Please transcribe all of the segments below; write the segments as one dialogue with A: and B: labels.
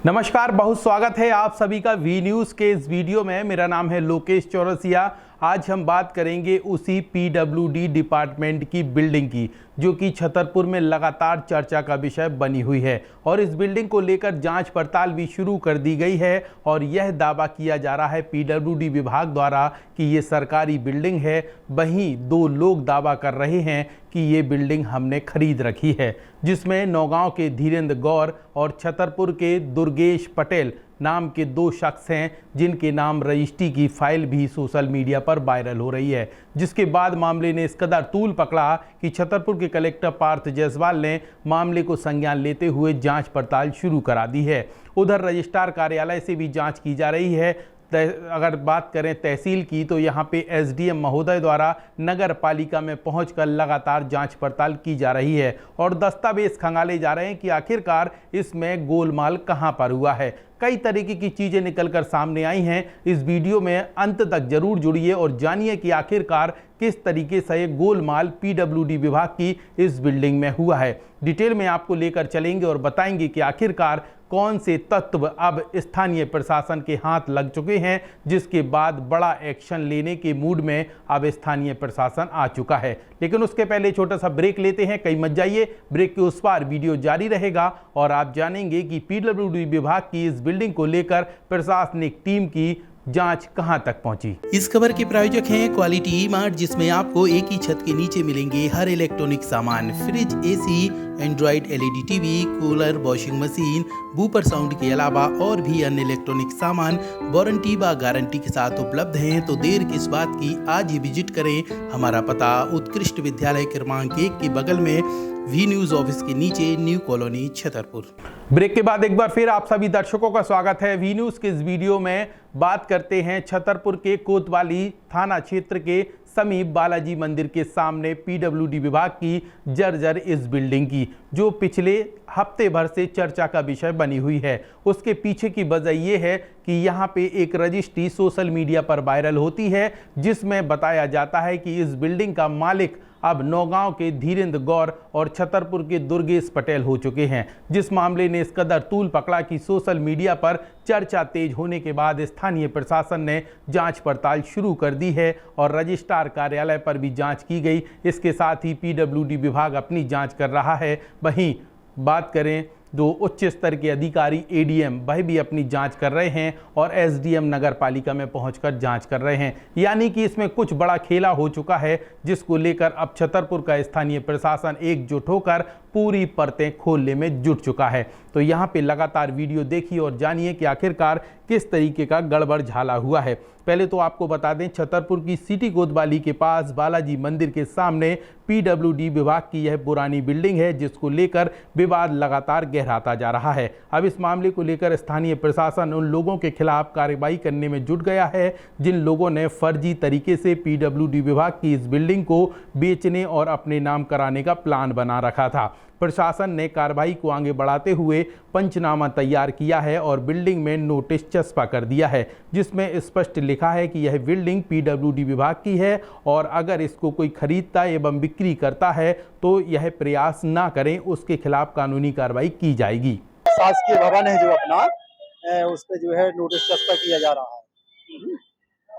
A: नमस्कार, बहुत स्वागत है आप सभी का वी न्यूज़ के इस वीडियो में। मेरा नाम है लोकेश चौरसिया। आज हम बात करेंगे उसी पीडब्ल्यूडी डिपार्टमेंट की बिल्डिंग की, जो कि छतरपुर में लगातार चर्चा का विषय बनी हुई है और इस बिल्डिंग को लेकर जांच पड़ताल भी शुरू कर दी गई है। और यह दावा किया जा रहा है पीडब्ल्यूडी विभाग द्वारा कि ये सरकारी बिल्डिंग है। वहीं दो लोग दावा कर रहे हैं कि ये बिल्डिंग हमने खरीद रखी है, जिसमें नौगांव के धीरेन्द्र गौर और छतरपुर के दुर्गेश पटेल नाम के दो शख्स हैं, जिनके नाम रजिस्ट्री की फाइल भी सोशल मीडिया पर वायरल हो रही है। जिसके बाद मामले ने इस कदर तूल पकड़ा कि छतरपुर के कलेक्टर पार्थ जायसवाल ने मामले को संज्ञान लेते हुए जांच पड़ताल शुरू करा दी है। उधर रजिस्ट्रार कार्यालय से भी जांच की जा रही है। अगर बात करें तहसील की, तो यहाँ पे एसडीएम महोदय द्वारा नगर पालिका में पहुंचकर लगातार जांच पड़ताल की जा रही है और दस्तावेज खंगाले जा रहे हैं कि आखिरकार इसमें गोलमाल कहां पर हुआ है। कई तरीके की चीज़ें निकलकर सामने आई हैं। इस वीडियो में अंत तक जरूर जुड़िए और जानिए कि आखिरकार किस तरीके से गोलमाल पीडब्ल्यूडी विभाग की इस बिल्डिंग में हुआ है। डिटेल में आपको लेकर चलेंगे और बताएंगे कि आखिरकार कौन से तत्व अब स्थानीय प्रशासन के हाथ लग चुके हैं, जिसके बाद बड़ा एक्शन लेने के मूड में अब स्थानीय प्रशासन आ चुका है। लेकिन उसके पहले छोटा सा ब्रेक लेते हैं, कहीं मत जाइए। ब्रेक के उस पार वीडियो जारी रहेगा और आप जानेंगे कि पीडब्ल्यूडी विभाग की इस बिल्डिंग को लेकर प्रशासनिक टीम की जांच कहां तक पहुंची।
B: इस खबर के प्रायोजक हैं क्वालिटी मार्ट, जिसमें आपको एक ही छत के नीचे मिलेंगे हर इलेक्ट्रॉनिक सामान, fridge, AC, Android LED TV, cooler, washing machine, woofer sound के अलावा और भी अन्य इलेक्ट्रॉनिक सामान वारंटी व गारंटी के साथ उपलब्ध हैं। तो देर किस बात की, आज ही विजिट करें। हमारा पता उत्कृष्ट विद्यालय क्रमांक 1 के बगल में, वी न्यूज़ ऑफिस के नीचे, न्यू कॉलोनी, छतरपुर।
A: ब्रेक के बाद एक बार फिर आप सभी दर्शकों का स्वागत है वी न्यूज़ के इस वीडियो में। बात करते हैं छतरपुर के कोतवाली थाना क्षेत्र के समीप बालाजी मंदिर के सामने पीडब्ल्यूडी विभाग की जर्जर इस बिल्डिंग की, जो पिछले हफ्ते भर से चर्चा का विषय बनी हुई है। उसके पीछे की वजह यह है कि यहाँ पे एक रजिस्ट्री सोशल मीडिया पर वायरल होती है, जिसमें बताया जाता है कि इस बिल्डिंग का मालिक अब नौगांव के धीरेन्द्र गौर और छतरपुर के दुर्गेश पटेल हो चुके हैं। जिस मामले ने इस कदर तूल पकड़ा कि सोशल मीडिया पर चर्चा तेज होने के बाद स्थानीय प्रशासन ने जांच पड़ताल शुरू कर दी है और रजिस्ट्रार कार्यालय पर भी जांच की गई। इसके साथ ही पीडब्ल्यूडी विभाग अपनी जांच कर रहा है। वहीं बात करें जो उच्च स्तर के अधिकारी एडीएम, वह भी अपनी जांच कर रहे हैं और एसडीएम नगर पालिका में पहुंचकर जांच कर रहे हैं। यानी कि इसमें कुछ बड़ा खेला हो चुका है, जिसको लेकर अब छतरपुर का स्थानीय प्रशासन एकजुट होकर पूरी परतें खोलने में जुट चुका है। तो यहाँ पे लगातार वीडियो देखिए और जानिए कि आखिरकार किस तरीके का गड़बड़ झाला हुआ है। पहले तो आपको बता दें, छतरपुर की सिटी कोतवाली के पास बालाजी मंदिर के सामने पीडब्ल्यूडी विभाग की यह पुरानी बिल्डिंग है, जिसको लेकर विवाद लगातार गहराता जा रहा है। अब इस मामले को लेकर स्थानीय प्रशासन उन लोगों के खिलाफ कार्रवाई करने में जुट गया है, जिन लोगों ने फर्जी तरीके से पीडब्ल्यूडी विभाग की इस बिल्डिंग को बेचने और अपने नाम कराने का प्लान बना रखा था। प्रशासन ने कार्रवाई को आगे बढ़ाते हुए पंचनामा तैयार किया है और बिल्डिंग में नोटिस चस्पा कर दिया है, जिसमें स्पष्ट लिखा है कि यह बिल्डिंग पीडब्ल्यूडी विभाग की है और अगर इसको कोई खरीदता एवं बिक्री करता है तो यह प्रयास ना करें, उसके खिलाफ कानूनी कार्रवाई की जाएगी।
C: शासकीय भवन है जो अपना, उस पर जो है नोटिस चस्पा किया जा रहा है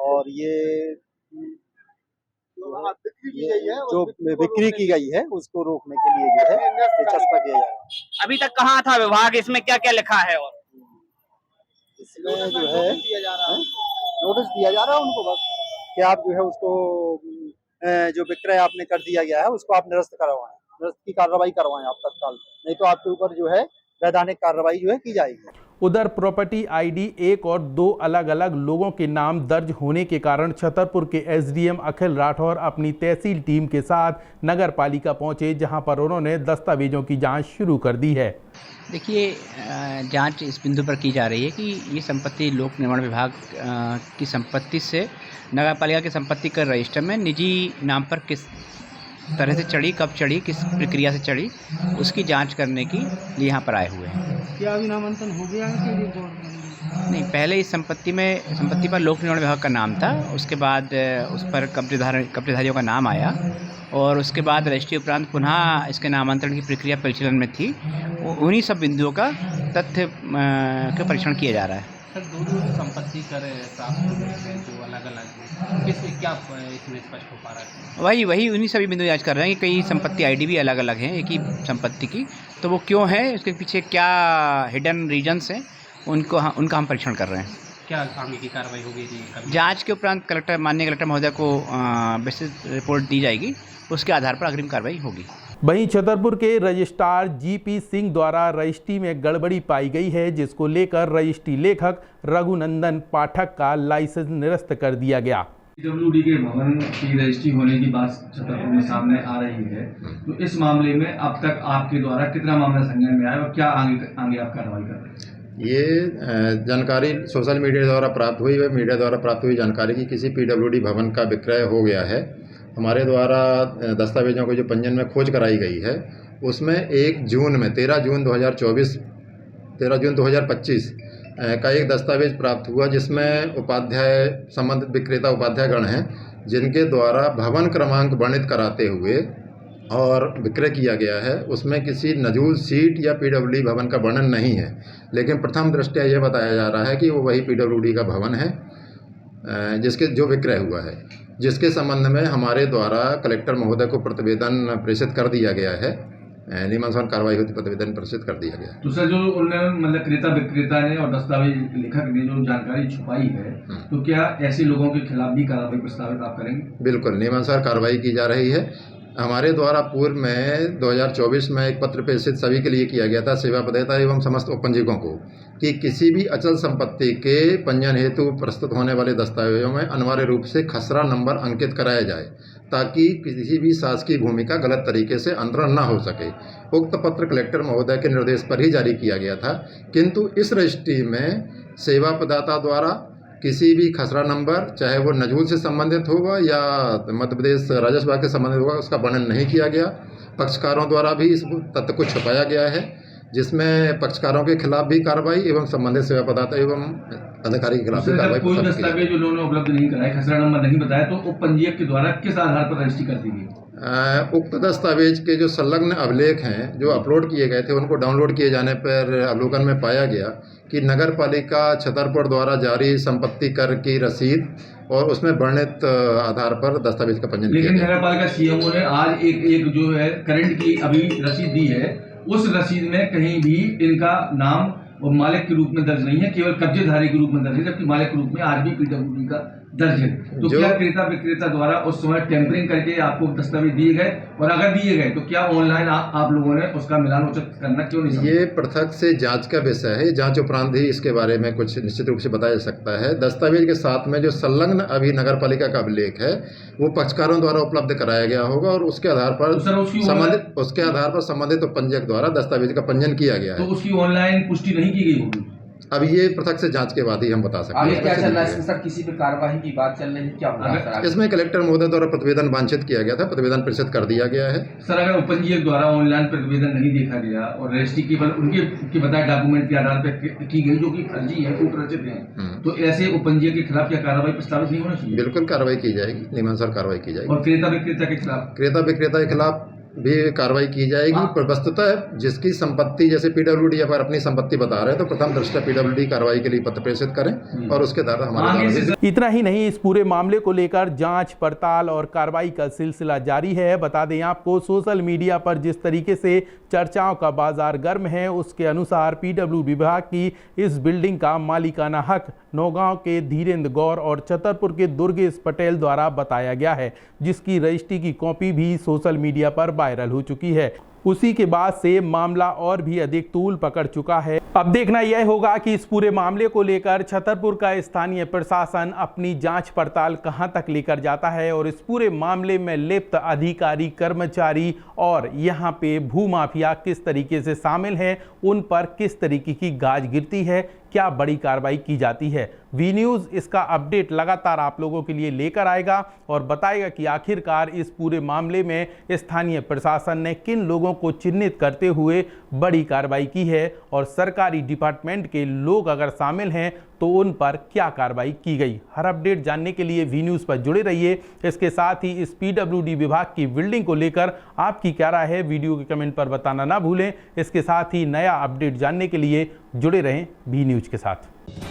C: और ये जो बिक्री की गई है उसको रोकने के लिए जो है ये चस्पा किया जा रहा है।
D: अभी तक कहाँ था विभाग, इसमें क्या क्या लिखा है? और
C: इसमें जो है नोटिस दिया जा रहा है उनको, बस कि आप जो है उसको जो विक्रय आपने कर दिया गया है उसको आप निरस्त करवाएं, निरस्त की कार्रवाई करवाएं आप तत्काल, नहीं तो आपके ऊपर जो है वैधानिक कार्रवाई जो है की जाएगी।
A: उधर प्रॉपर्टी आईडी 1 और 2 अलग अलग लोगों के नाम दर्ज होने के कारण छतरपुर के एसडीएम अखिल राठौर अपनी तहसील टीम के साथ नगर पालिका पहुंचे, जहां पर उन्होंने दस्तावेजों की जांच शुरू कर दी है।
E: देखिए, जांच इस बिंदु पर की जा रही है कि ये संपत्ति लोक निर्माण विभाग की संपत्ति से नगर पालिका की संपत्ति का रजिस्टर में निजी नाम पर किस तरह से चढ़ी, कब चढ़ी, किस प्रक्रिया से चढ़ी, उसकी जांच करने के लिए यहाँ पर आए हुए हैं।
F: क्या अभी नामांकन हो गया है कि
E: नहीं, पहले इस संपत्ति पर लोक निर्माण विभाग का नाम था, उसके बाद उस पर कब्जेधारियों का नाम आया और उसके बाद रजिस्ट्री उपरांत पुनः इसके नामांतरण की प्रक्रिया परिचालन में थी। उन्हीं सब बिंदुओं का तथ्य का परीक्षण किया जा रहा है।
F: सर, दोनों संपत्ति कर प्राप्त हो रहे हैं जो अलग-अलग, किस क्या इसमें स्पष्ट हो पा रहा है?
E: वही उन्हीं सभी बिंदु जांच कर रहे हैं कि कई संपत्ति आईडी भी अलग अलग हैं एक ही संपत्ति की, तो वो क्यों है, उसके पीछे क्या हिडन रीजन्स हैं, उनका हम परीक्षण कर रहे हैं।
F: क्या आगे की कार्रवाई होगी जी?
E: जांच के उपरांत माननीय कलेक्टर महोदय को विस्तृत रिपोर्ट दी जाएगी, उसके आधार पर अग्रिम कार्रवाई होगी।
A: वहीं छतरपुर के रजिस्ट्रार जीपी सिंह द्वारा रजिस्ट्री में गड़बड़ी पाई गई है, जिसको लेकर रजिस्ट्री लेखक रघुनंदन पाठक का लाइसेंस निरस्त कर दिया गया।
G: PWD के भवन की रजिस्ट्री होने की बात छतरपुर में सामने आ रही है, तो इस मामले में अब तक आपके द्वारा कितना मामला संज्ञान में आया और क्या आगे आप कार्रवाई कर रहे हैं?
H: ये जानकारी सोशल मीडिया द्वारा प्राप्त हुई है। मीडिया द्वारा प्राप्त हुई जानकारी की किसी PWD भवन का विक्रय हो गया है। हमारे द्वारा दस्तावेजों को जो पंजीयन में खोज कराई गई है, उसमें 13 जून 2025 का एक दस्तावेज प्राप्त हुआ, जिसमें संबंधित विक्रेता उपाध्यायगण हैं, जिनके द्वारा भवन क्रमांक वर्णित कराते हुए और विक्रय किया गया है। उसमें किसी नजूल सीट या PWD भवन का वर्णन नहीं है, लेकिन प्रथम दृष्टया यह बताया जा रहा है कि वो वही PWD का भवन है जिसके जो विक्रय हुआ है, जिसके संबंध में हमारे द्वारा कलेक्टर महोदय को प्रतिवेदन प्रेषित कर दिया गया है। नियमानुसार कार्रवाई होती प्रतिवेदन प्रेषित कर दिया गया।
G: तो सर, जो उन्होंने मतलब क्रेता विक्रेता ने और दस्तावेज लेखक ने जो जानकारी छुपाई है, तो क्या ऐसे लोगों के खिलाफ भी कार्रवाई प्रस्तावित आप करेंगे? बिल्कुल,
H: नियमानुसार कार्रवाई की जा रही है। हमारे द्वारा पूर्व में 2024 में एक पत्र प्रेषित सभी के लिए किया गया था, सेवा प्रदाता एवं समस्त उपपंजीकों को, कि किसी भी अचल संपत्ति के पंजीयन हेतु प्रस्तुत होने वाले दस्तावेजों में अनिवार्य रूप से खसरा नंबर अंकित कराया जाए, ताकि किसी भी शासकीय भूमि का गलत तरीके से अंतरण न हो सके। उक्त पत्र कलेक्टर महोदय के निर्देश पर ही जारी किया गया था, किंतु इस रजिस्ट्री में सेवा प्रदाता द्वारा किसी भी खसरा नंबर, चाहे वो नजूल से संबंधित होगा या मध्य प्रदेश राजस्व विभाग से संबंधित होगा, उसका वर्णन नहीं किया गया। पक्षकारों द्वारा भी इस तथ्य को छुपाया गया है, जिसमें पक्षकारों के खिलाफ भी कार्रवाई एवं संबंधित सेवा प्रदाता एवं अधिकारी के खिलाफ भी कार्रवाई।
G: कोई दस्तावेज उन्होंने उपलब्ध नहीं कराया, खसरा नंबर नहीं बताया, तो उपपंजीयक के द्वारा किस आधार पर रजिस्ट्री कर दी गई?
H: उक्त दस्तावेज के जो संलग्न अभिलेख हैं जो अपलोड किए गए थे, उनको डाउनलोड किए जाने पर अवलोकन में पाया गया कि नगर पालिका छतरपुर द्वारा जारी संपत्ति कर की रसीद और उसमें वर्णित आधार पर दस्तावेज का पंजीयन किया गया।
G: लेकिन नगर पालिका CMO ने आज एक जो है करंट की अभी रसीद दी है, उस रसीद में कहीं भी इनका नाम और मालिक के रूप में दर्ज नहीं है, केवल कब्जेधारी के रूप में दर्ज है, जबकि मालिक के रूप में आज भी PWD का दर्ज है। तो क्या क्रेता विक्रेता द्वारा उस समय टेम्परिंग करके आपको दस्तावेज दिए गए, और अगर दिए गए तो क्या ऑनलाइन आप लोगों ने उसका मिलान उचित करना क्यों नहीं?
H: ये पृथक से जांच का विषय है। जांच उपरांत ही इसके बारे में कुछ निश्चित रूप से बताया जा सकता है। दस्तावेज के साथ में जो संलग्न अभी नगर पालिका का अभिलेख है, वो पक्षकारों द्वारा उपलब्ध कराया गया होगा और उसके आधार पर संबंधित उपपंजीयक द्वारा दस्तावेज का पंजीयन किया गया है।
G: तो उसकी ऑनलाइन पुष्टि नहीं की गई होगी?
H: अब ये पृथक से जांच के बाद ही हम बता सकते हैं।
I: क्या चल रहा है सर? किसी पे कार्यवाही की बात चल रही है, क्या होगा?
H: इसमें कलेक्टर महोदय द्वारा प्रतिवेदन वांछित किया गया था, प्रतिवेदन प्रेषित कर दिया गया है।
G: सर, अगर उपपंजीयक द्वारा ऑनलाइन प्रतिवेदन नहीं देखा गया और रजिस्ट्री केवल उनके बताए डॉक्यूमेंट के आधार पर की गई, जो कि फर्जी है, कुप्रचित है, तो ऐसे उपपंजीयक के खिलाफ क्या कार्रवाई प्रस्तावित नहीं होना चाहिए?
H: बिल्कुल कार्रवाई की जाएगी, नियमानुसार कार्रवाई की जाएगी।
G: और क्रेता विक्रेता के खिलाफ?
H: क्रेता विक्रेता के खिलाफ भी कार्रवाई की जाएगी। पर वस्तुतः जिसकी संपत्ति, जैसे PWD अगर अपनी संपत्ति बता रहे हैं, तो प्रथम दृष्टया PWD कार्रवाई के लिए पत्र प्रेषित करें और उसके द्वारा हमारे।
A: इतना ही नहीं, इस पूरे मामले को लेकर जांच पड़ताल और कार्रवाई का सिलसिला जारी है। बता दें आपको, सोशल मीडिया पर जिस तरीके से चर्चाओं का बाजार गर्म है, उसके अनुसार PWD विभाग की इस बिल्डिंग का मालिकाना हक नौगांव के धीरेन्द्र गौर और छतरपुर के दुर्गेश पटेल द्वारा बताया गया है, जिसकी रजिस्ट्री की कॉपी भी सोशल मीडिया पर वायरल हो चुकी है। उसी के बाद से मामला और भी अधिक तूल पकड़ चुका है। अब देखना यह होगा कि इस पूरे मामले को लेकर छतरपुर का स्थानीय प्रशासन अपनी जांच पड़ताल कहां तक लेकर जाता है और इस पूरे मामले में लिप्त अधिकारी, कर्मचारी और यहां पे भूमाफिया किस तरीके से शामिल हैं, उन पर किस तरीके की गाज गिरती है, क्या बड़ी कार्रवाई की जाती है। वी न्यूज़ इसका अपडेट लगातार आप लोगों के लिए लेकर आएगा और बताएगा कि आखिरकार इस पूरे मामले में स्थानीय प्रशासन ने किन लोगों को चिन्हित करते हुए बड़ी कार्रवाई की है और सरकारी डिपार्टमेंट के लोग अगर शामिल हैं तो उन पर क्या कार्रवाई की गई। हर अपडेट जानने के लिए वी न्यूज़ पर जुड़े रहिए। इसके साथ ही इस PWD विभाग की बिल्डिंग को लेकर आपकी क्या राय है, वीडियो के कमेंट पर बताना ना भूलें। इसके साथ ही नया अपडेट जानने के लिए जुड़े रहें वी न्यूज़ के साथ।